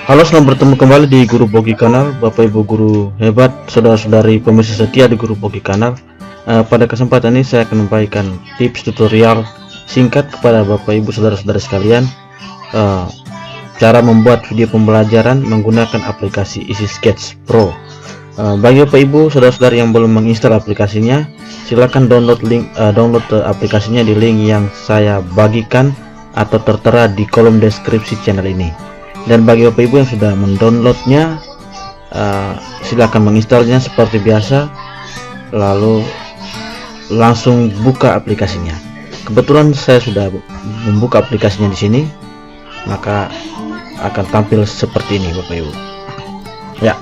Halo, selamat bertemu kembali di Guru Bogi Kanal, Bapak Ibu guru hebat, saudara-saudari pemirsa setia di Guru Bogi Kanal. Pada kesempatan ini saya akan memberikan tips tutorial singkat kepada Bapak Ibu saudara-saudari sekalian, cara membuat video pembelajaran menggunakan aplikasi Easy Sketch Pro. Bagi Bapak Ibu saudara-saudari yang belum menginstal aplikasinya, silakan download aplikasinya di link yang saya bagikan atau tertera di kolom deskripsi channel ini. Dan bagi Bapak Ibu yang sudah mendownloadnya, silakan menginstalnya seperti biasa, lalu langsung buka aplikasinya. Kebetulan saya sudah membuka aplikasinya di sini, maka akan tampil seperti ini Bapak Ibu. Ya,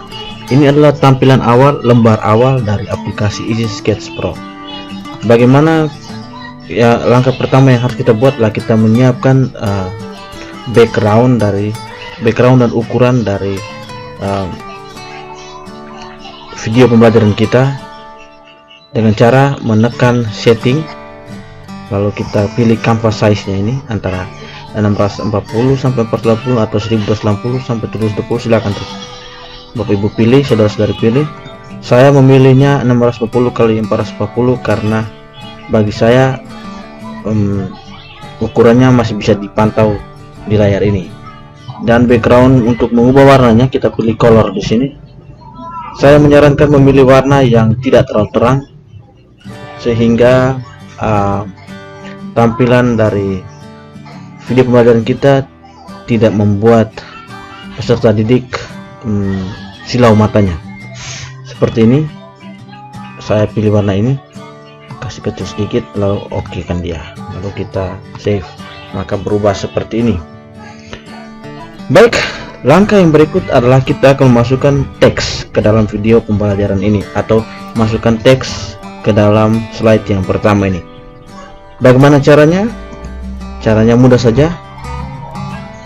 ini adalah tampilan awal, lembar awal dari aplikasi Easy Sketch Pro. Bagaimana? Ya, langkah pertama yang harus kita buat adalah kita menyiapkan background dan ukuran dari video pembelajaran kita dengan cara menekan setting, lalu kita pilih canvas size nya ini antara 640 sampai 480 atau 1280 sampai 720, silakan Bapak Ibu pilih, saudara-saudari pilih. Saya memilihnya 640 kali 440 karena bagi saya ukurannya masih bisa dipantau di layar ini. Dan background untuk mengubah warnanya kita pilih color di sini. Saya menyarankan memilih warna yang tidak terlalu terang sehingga tampilan dari video pembelajaran kita tidak membuat peserta didik silau matanya. Seperti ini. Saya pilih warna ini, kasih kecil sedikit, lalu oke kan dia, lalu kita save, maka berubah seperti ini. Baik, langkah yang berikut adalah kita akan memasukkan teks ke dalam video pembelajaran ini, atau masukkan teks ke dalam slide yang pertama ini. Bagaimana caranya? Caranya mudah saja.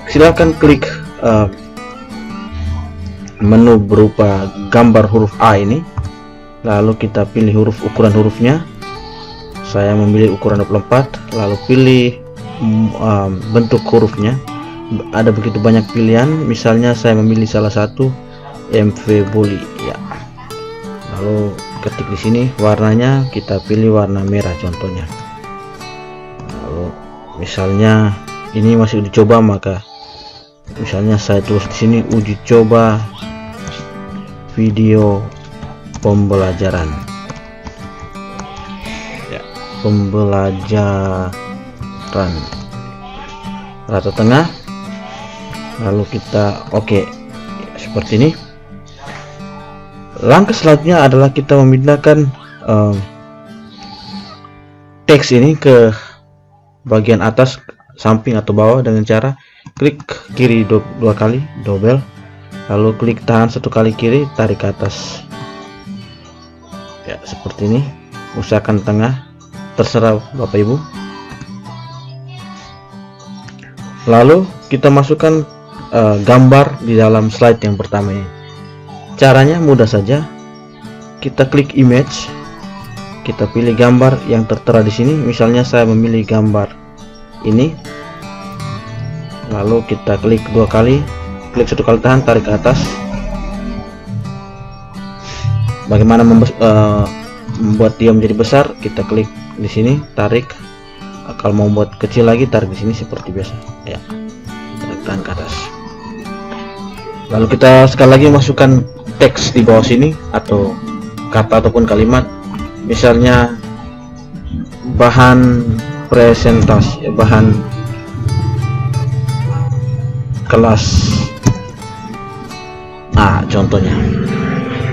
Silakan klik menu berupa gambar huruf A ini, lalu kita pilih ukuran hurufnya. Saya memilih ukuran 24, lalu pilih bentuk hurufnya. Ada begitu banyak pilihan, misalnya saya memilih salah satu, MV Bully ya. Lalu ketik di sini warnanya, kita pilih warna merah contohnya. Lalu misalnya ini masih uji coba, maka misalnya saya tulis di sini uji coba video pembelajaran ya, pembelajaran rata tengah, lalu kita oke. Seperti ini. Langkah selanjutnya adalah kita memindahkan teks ini ke bagian atas, samping atau bawah dengan cara klik kiri dua kali, double, lalu klik tahan satu kali kiri, tarik ke atas ya, seperti ini. Usahakan tengah, terserah Bapak Ibu. Lalu kita masukkan gambar di dalam slide yang pertama ini. Caranya mudah saja. Kita klik image, kita pilih gambar yang tertera di sini. Misalnya saya memilih gambar ini, lalu kita klik dua kali, klik satu kali tahan, tarik ke atas. Bagaimana membuat dia menjadi besar? Kita klik di sini, tarik. Kalau mau buat kecil lagi, tarik di sini seperti biasa ya, tarik tahan ke atas. Lalu kita sekali lagi masukkan teks di bawah sini, atau kata ataupun kalimat, misalnya bahan presentasi, bahan kelas A contohnya.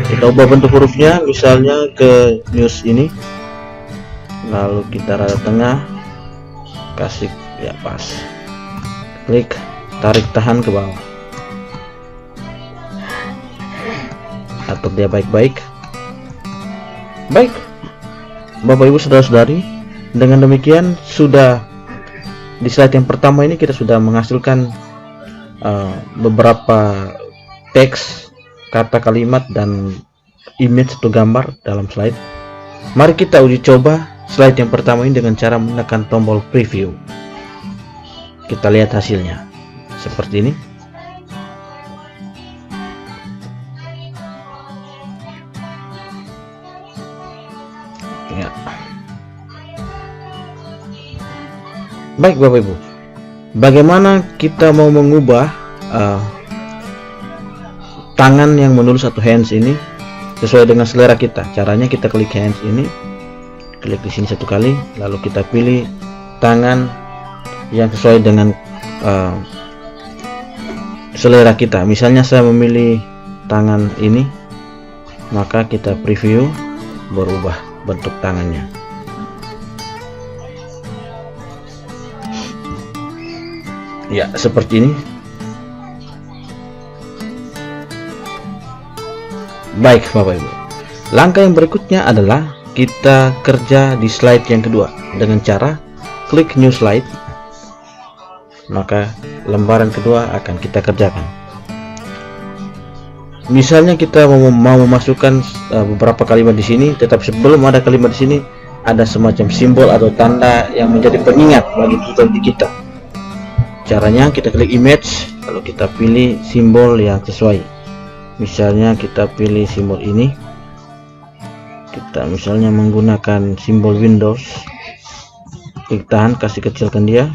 Kita ubah bentuk hurufnya, misalnya ke news ini, lalu kita rada tengah, kasih ya pas, klik, tarik tahan ke bawah, atur dia baik-baik. Baik Bapak Ibu saudara-saudari, dengan demikian sudah di slide yang pertama ini kita sudah menghasilkan beberapa teks, kata, kalimat, dan image atau gambar dalam slide. Mari kita uji coba slide yang pertama ini dengan cara menekan tombol preview. Kita lihat hasilnya seperti ini. Baik Bapak Ibu, bagaimana kita mau mengubah tangan yang menulis atau hands ini sesuai dengan selera kita? Caranya kita klik hands ini, klik di sini satu kali, lalu kita pilih tangan yang sesuai dengan selera kita. Misalnya saya memilih tangan ini, maka kita preview, berubah bentuk tangannya. Ya, seperti ini. Baik Bapak Ibu, langkah yang berikutnya adalah kita kerja di slide yang kedua dengan cara klik new slide, maka lembaran kedua akan kita kerjakan. Misalnya kita mau memasukkan beberapa kalimat di sini, tetapi sebelum ada kalimat di sini ada semacam simbol atau tanda yang menjadi pengingat bagi kita. Caranya kita klik image, lalu kita pilih simbol yang sesuai. Misalnya kita pilih simbol ini, kita misalnya menggunakan simbol Windows, klik tahan, kasih kecilkan dia,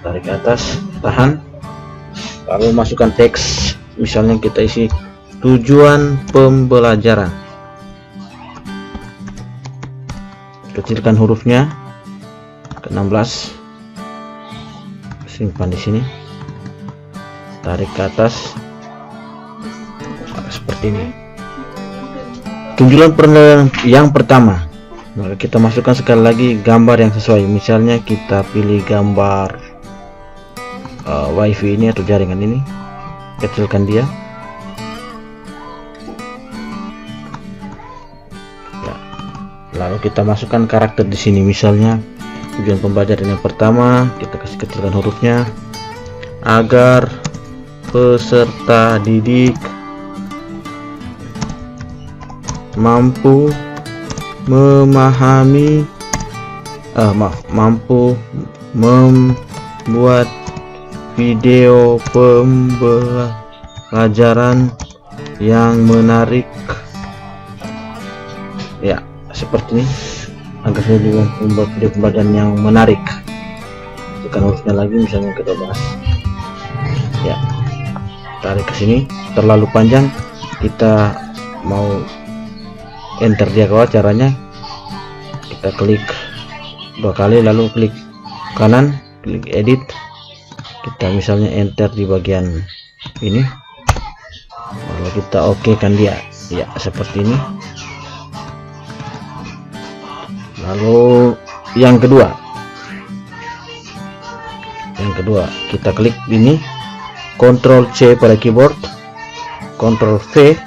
tarik ke atas, tahan, lalu masukkan teks. Misalnya kita isi tujuan pembelajaran, kecilkan hurufnya ke 16, simpan di sini, tarik ke atas seperti ini. Tunjukan penilaian yang pertama, maka kita masukkan sekali lagi gambar yang sesuai. Misalnya kita pilih gambar wifi ini atau jaringan ini, kecilkan dia ya. Lalu kita masukkan karakter di sini. Misalnya tujuan pembelajaran yang pertama, kita kasih kecilkan hurufnya agar peserta didik mampu memahami mampu membuat video pembelajaran yang menarik. Ya, seperti ini, agar saya membuat video pembelajaran yang menarik. Tekan hurufnya lagi, misalnya ke 12 ya, tarik ke sini, terlalu panjang, kita mau enter dia ke bawah. Caranya kita klik 2 kali, lalu klik kanan, klik edit, kita misalnya enter di bagian ini, lalu kita oke kan dia ya, seperti ini. Lalu yang kedua kita klik ini, Ctrl C pada keyboard, Ctrl V,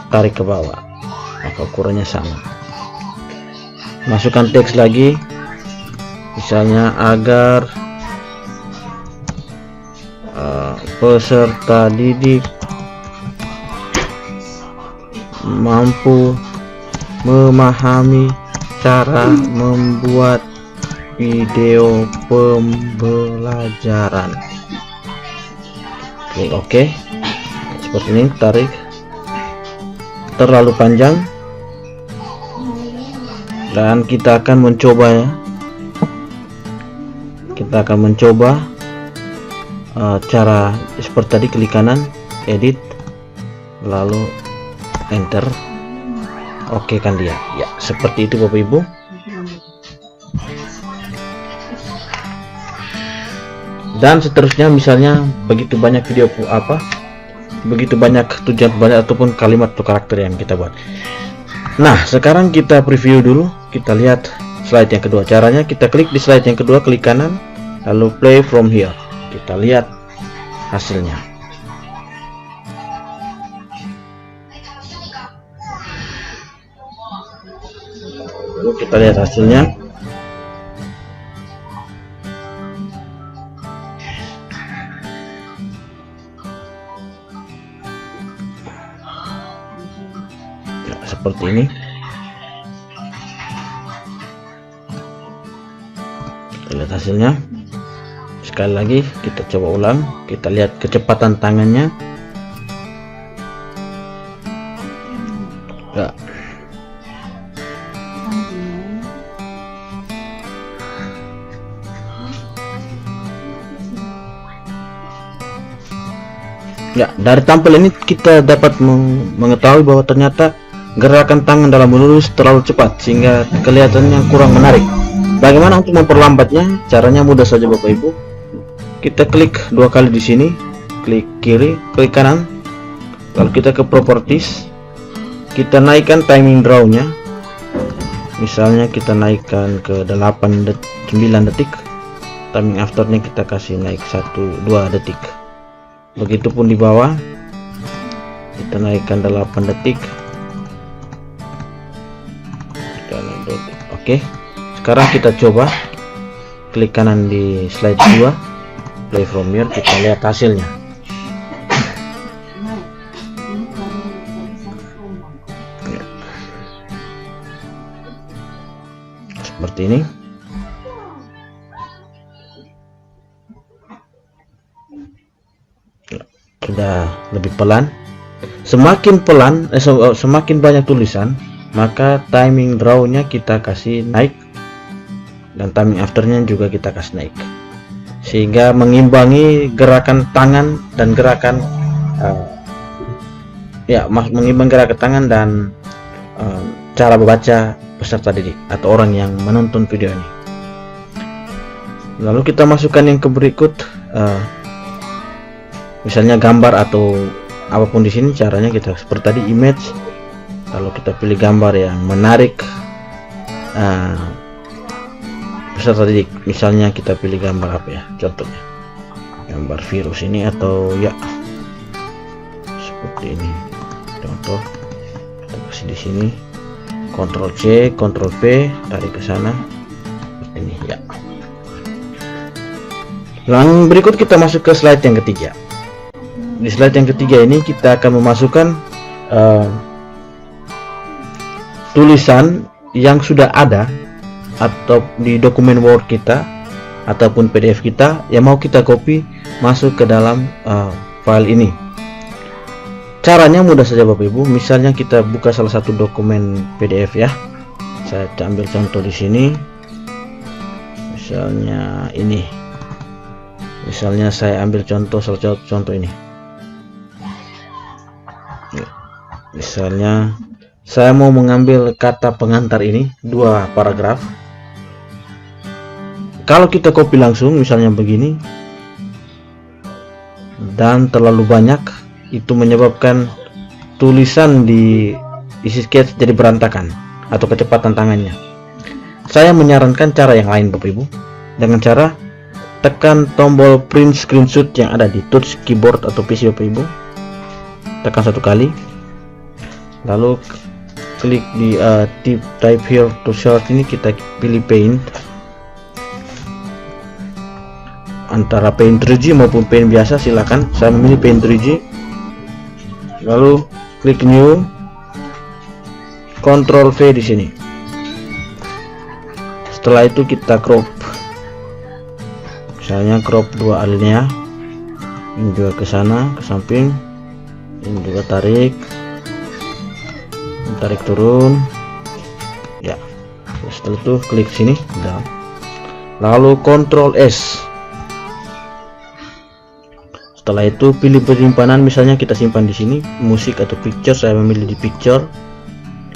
tarik ke bawah, maka ukurannya sama. Masukkan teks lagi, misalnya agar peserta didik mampu memahami cara membuat video pembelajaran. Klik OK, seperti ini. Tarik, terlalu panjang, dan kita akan mencoba ya, kita akan mencoba cara seperti tadi, klik kanan, edit, lalu enter, oke kan dia ya, seperti itu Bapak Ibu. Dan seterusnya, misalnya begitu banyak video begitu banyak tujuan pembelajaran ataupun kalimat atau karakter yang kita buat. Nah, sekarang kita preview dulu, kita lihat slide yang kedua. Caranya kita klik di slide yang kedua, klik kanan, lalu play from here. Kita lihat hasilnya. Lalu kita lihat hasilnya. Ya, seperti ini. Kita lihat hasilnya. Sekali lagi kita coba ulang, kita lihat kecepatan tangannya ya. Ya, dari tampil ini kita dapat mengetahui bahwa ternyata gerakan tangan dalam menulis terlalu cepat sehingga kelihatannya kurang menarik. Bagaimana untuk memperlambatnya? Caranya mudah saja Bapak Ibu. Kita klik 2 kali di sini, klik kiri, klik kanan, lalu kita ke properties, kita naikkan timing draw-nya. Misalnya kita naikkan ke 9 detik, timing afternya kita kasih naik 1-2 detik. Begitupun di bawah kita naikkan 8 detik. Oke, sekarang kita coba klik kanan di slide 2, play from here, kita lihat hasilnya. Seperti ini. Sudah lebih pelan. Semakin pelan, semakin banyak tulisan, maka timing draw-nya kita kasih naik dan timing afternya juga kita kasih naik, sehingga mengimbangi gerakan tangan dan gerakan mengimbangi gerakan tangan dan cara membaca peserta didik atau orang yang menonton video ini. Lalu kita masukkan yang ke berikut, misalnya gambar atau apapun di sini. Caranya kita seperti tadi, image, lalu kita pilih gambar yang menarik peserta didik. Misalnya kita pilih gambar apa ya, contohnya gambar virus ini, atau ya seperti ini contoh. Kita kasih di sini, Ctrl C, Ctrl V, tarik ke sana seperti ini ya. Lalu berikut kita masuk ke slide yang ketiga. Di slide yang ketiga ini kita akan memasukkan tulisan yang sudah ada atau di dokumen Word kita ataupun PDF kita yang mau kita copy masuk ke dalam file ini. Caranya mudah saja Bapak Ibu. Misalnya kita buka salah satu dokumen PDF ya. Saya ambil contoh di sini. Misalnya ini. Misalnya saya ambil contoh ini. Misalnya saya mau mengambil kata pengantar ini 2 paragraf. Kalau kita copy langsung misalnya begini dan terlalu banyak, itu menyebabkan tulisan di isi sketch jadi berantakan atau kecepatan tangannya. Saya menyarankan cara yang lain Bapak Ibu, dengan cara tekan tombol print screenshot yang ada di touch keyboard atau PC Bapak Ibu, tekan 1 kali, lalu klik di type here to short ini, kita pilih paint, antara paint 3G maupun paint biasa silakan. Saya memilih paint 3G, lalu klik new, Ctrl V di sini. Setelah itu kita crop, misalnya crop 2 alinea, ini juga ke sana ke samping, ini juga tarik turun ya. Setelah itu klik sini down, lalu Ctrl S. Setelah itu pilih penyimpanan, misalnya kita simpan di sini musik atau picture, saya memilih di picture,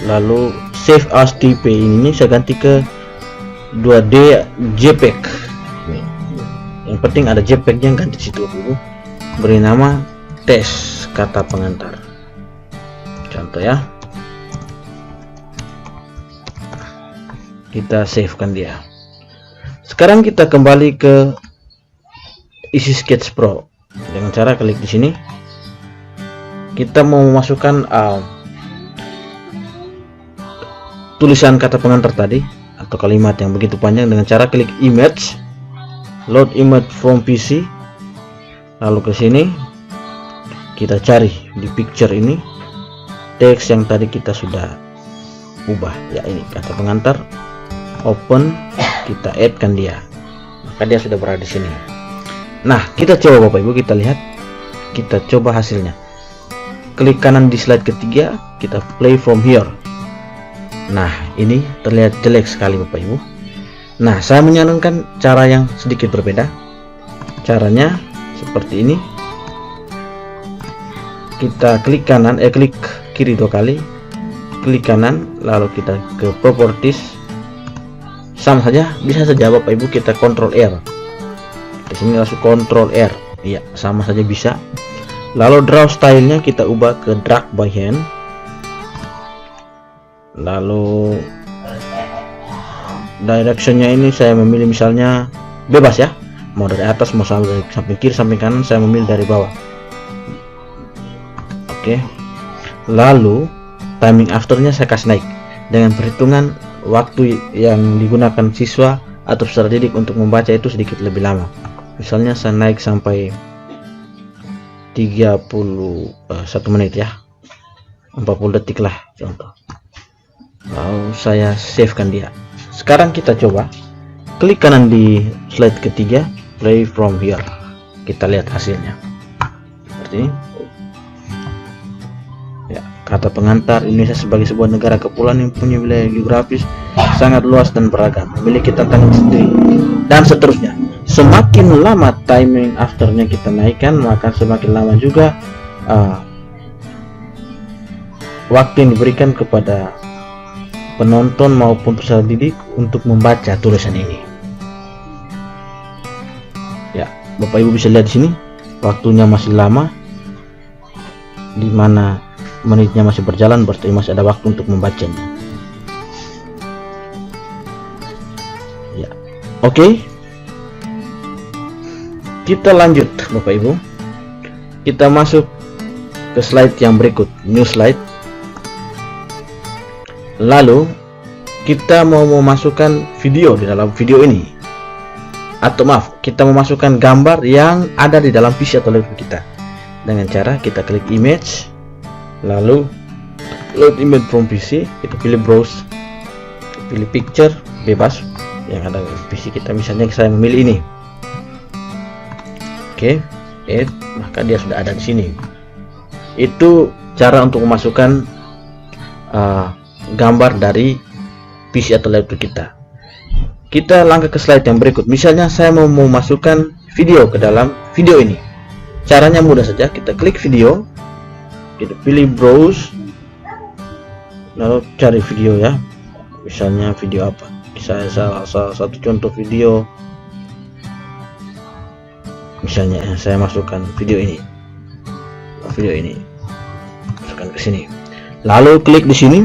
lalu save as TP, ini saya ganti ke 2D JPEG. Yang penting ada JPEG-nya, ganti situ dulu, beri nama tes kata pengantar, contoh ya. Kita save kan dia. Sekarang kita kembali ke isi Sketch Pro dengan cara klik di sini. Kita mau memasukkan tulisan kata pengantar tadi atau kalimat yang begitu panjang dengan cara klik image, load image from PC, lalu ke sini kita cari di picture ini teks yang tadi kita sudah ubah ya, ini kata pengantar, open, kita add kan dia, maka dia sudah berada di sini. Nah, kita coba Bapak Ibu, kita lihat, kita coba hasilnya. Klik kanan di slide ketiga, kita play from here. Nah, ini terlihat jelek sekali Bapak Ibu. Nah, saya menyarankan cara yang sedikit berbeda. Caranya seperti ini. kita klik kanan, klik kiri 2 kali, klik kanan, lalu kita ke properties. Sama saja, bisa saja Bapak Ibu kita Ctrl R. Di sini langsung Ctrl R. Iya, sama saja bisa. Lalu draw stylenya kita ubah ke drag by hand. Lalu directionnya ini saya memilih misalnya bebas ya, mau dari atas, mau dari samping kiri, samping kanan, saya memilih dari bawah. Oke. Lalu timing afternya saya kasih naik dengan perhitungan waktu yang digunakan siswa atau peserta didik untuk membaca itu sedikit lebih lama. Misalnya saya naik sampai 31 menit ya, 40 detik lah contoh. Lalu saya save kan dia. Sekarang kita coba klik kanan di slide ketiga, play from here. Kita lihat hasilnya seperti ini ya. Kata pengantar: Indonesia sebagai sebuah negara kepulauan yang punya wilayah geografis sangat luas dan beragam, memiliki tantangan sendiri, dan seterusnya. Semakin lama timing afternya kita naikkan, maka semakin lama juga waktu yang diberikan kepada penonton maupun peserta didik untuk membaca tulisan ini. Ya, Bapak Ibu bisa lihat di sini waktunya masih lama, di mana menitnya masih berjalan, berarti masih ada waktu untuk membacanya. Ya, oke. Kita lanjut Bapak Ibu, kita masuk ke slide yang berikut, new slide. Lalu kita mau memasukkan video di dalam video ini, atau maaf, kita memasukkan gambar yang ada di dalam PC atau laptop kita dengan cara kita klik image, lalu load image from PC, kita pilih browse, pilih picture, bebas yang ada di PC kita. Misalnya saya memilih ini. Oke, add, maka dia sudah ada di sini. Itu cara untuk memasukkan gambar dari PC atau laptop kita. Kita langkah ke slide yang berikut. Misalnya saya mau memasukkan video ke dalam video ini. Caranya mudah saja, kita klik video, kita pilih browse, lalu cari video ya. Misalnya video apa? Misalnya salah satu contoh video. Misalnya saya masukkan video ini, masukkan ke sini. Lalu klik di sini,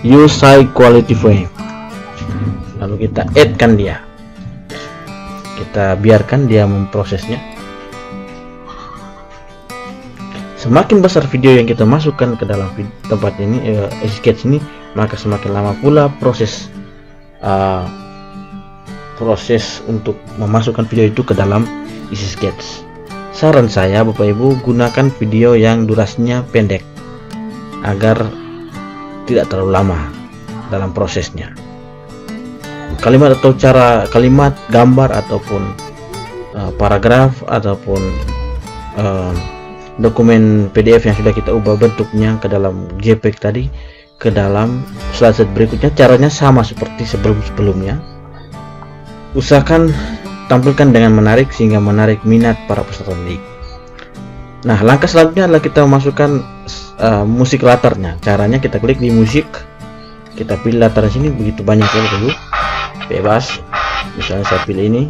use high quality frame. Lalu kita add kan dia. Kita biarkan dia memprosesnya. Semakin besar video yang kita masukkan ke dalam tempat ini, sketch ini, maka semakin lama pula proses untuk memasukkan video itu ke dalam isi sketch. Saran saya Bapak Ibu, gunakan video yang durasinya pendek agar tidak terlalu lama dalam prosesnya. Kalimat atau kalimat, gambar ataupun paragraf ataupun dokumen PDF yang sudah kita ubah bentuknya ke dalam JPEG tadi ke dalam slide berikutnya, caranya sama seperti sebelumnya. Usahakan tampilkan dengan menarik sehingga menarik minat para peserta didik. Nah, langkah selanjutnya adalah kita memasukkan musik latarnya. Caranya kita klik di musik, kita pilih latar sini, begitu banyak dulu, bebas. Misalnya saya pilih ini,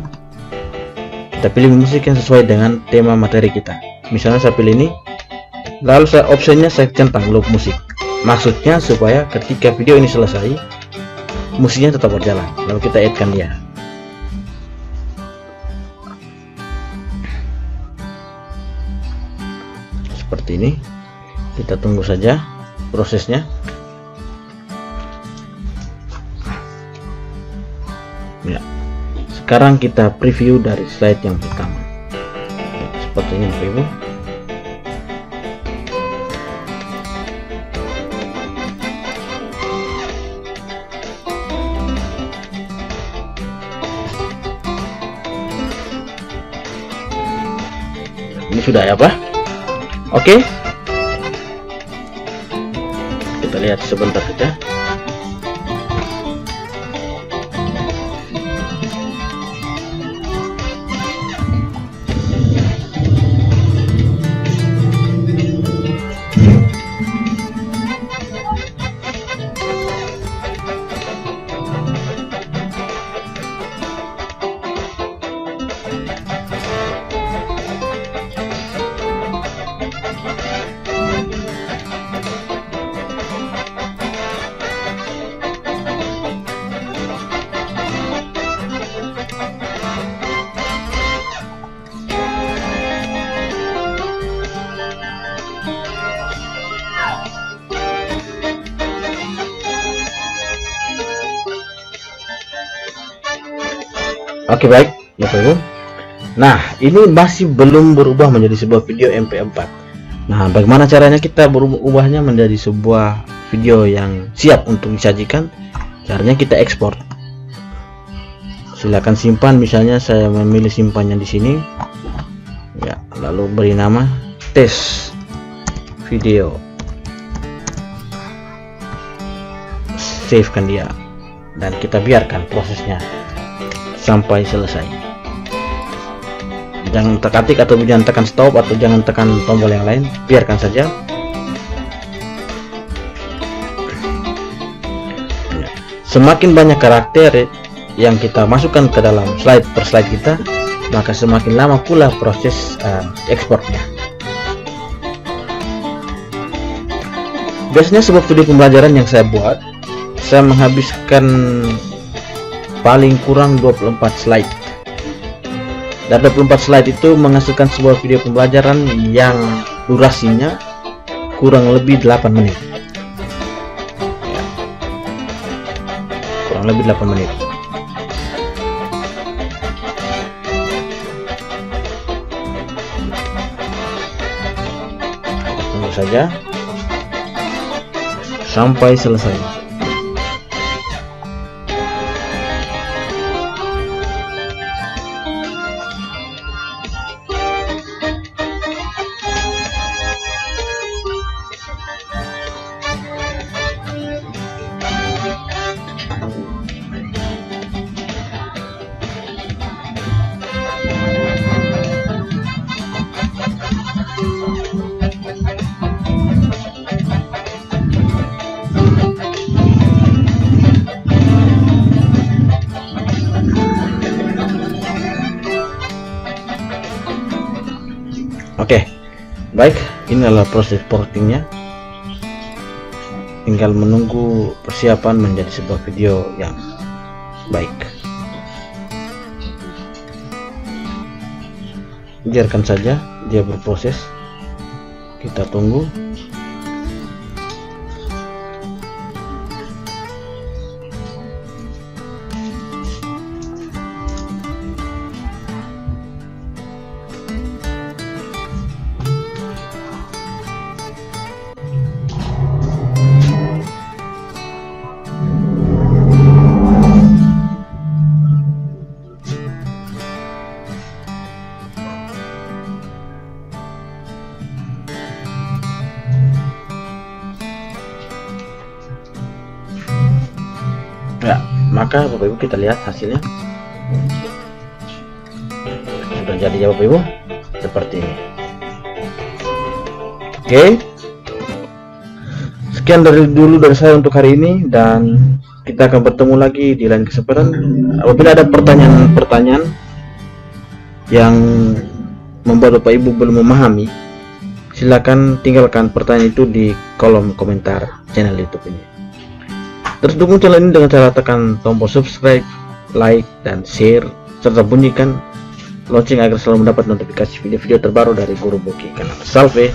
kita pilih musik yang sesuai dengan tema materi kita. Misalnya saya pilih ini, lalu optionnya saya centang loop musik. Maksudnya supaya ketika video ini selesai, musiknya tetap berjalan. Lalu kita add-kan dia. Seperti ini, kita tunggu saja prosesnya. Ya, sekarang kita preview dari slide yang pertama. Seperti ini Bapak Ibu. Ini sudah ya Pak? Oke, kita lihat sebentar saja. Oke, baik Bapak Ibu. Nah, ini masih belum berubah menjadi sebuah video MP4. Nah, bagaimana caranya kita berubahnya menjadi sebuah video yang siap untuk disajikan? Caranya kita ekspor. Silakan simpan, misalnya saya memilih simpannya di sini. Ya, lalu beri nama tes video. Save kan dia, dan kita biarkan prosesnya sampai selesai. Jangan tekan atau jangan tekan stop atau jangan tekan tombol yang lain, biarkan saja. Semakin banyak karakter yang kita masukkan ke dalam slide per slide kita, maka semakin lama pula proses ekspornya. Biasanya sebuah video pembelajaran yang saya buat, saya menghabiskan paling kurang 24 slide. Dan 24 slide itu menghasilkan sebuah video pembelajaran yang durasinya kurang lebih 8 menit. Ya. Kurang lebih 8 menit. Tunggu saja sampai selesai. Oke, baik, ini adalah proses portingnya. Tinggal menunggu persiapan menjadi sebuah video yang baik. Biarkan saja dia berproses, kita tunggu. Ya, maka Bapak Ibu kita lihat hasilnya. Sudah jadi ya Bapak Ibu, seperti ini. Oke. Sekian dari saya untuk hari ini, dan kita akan bertemu lagi di lain kesempatan. Apabila ada pertanyaan-pertanyaan yang membuat Bapak Ibu belum memahami, silakan tinggalkan pertanyaan itu di kolom komentar channel YouTube ini. Terus dukung channel ini dengan cara tekan tombol subscribe, like, dan share, serta bunyikan lonceng agar selalu mendapat notifikasi video-video terbaru dari Guru Bogi Kanal. Salve!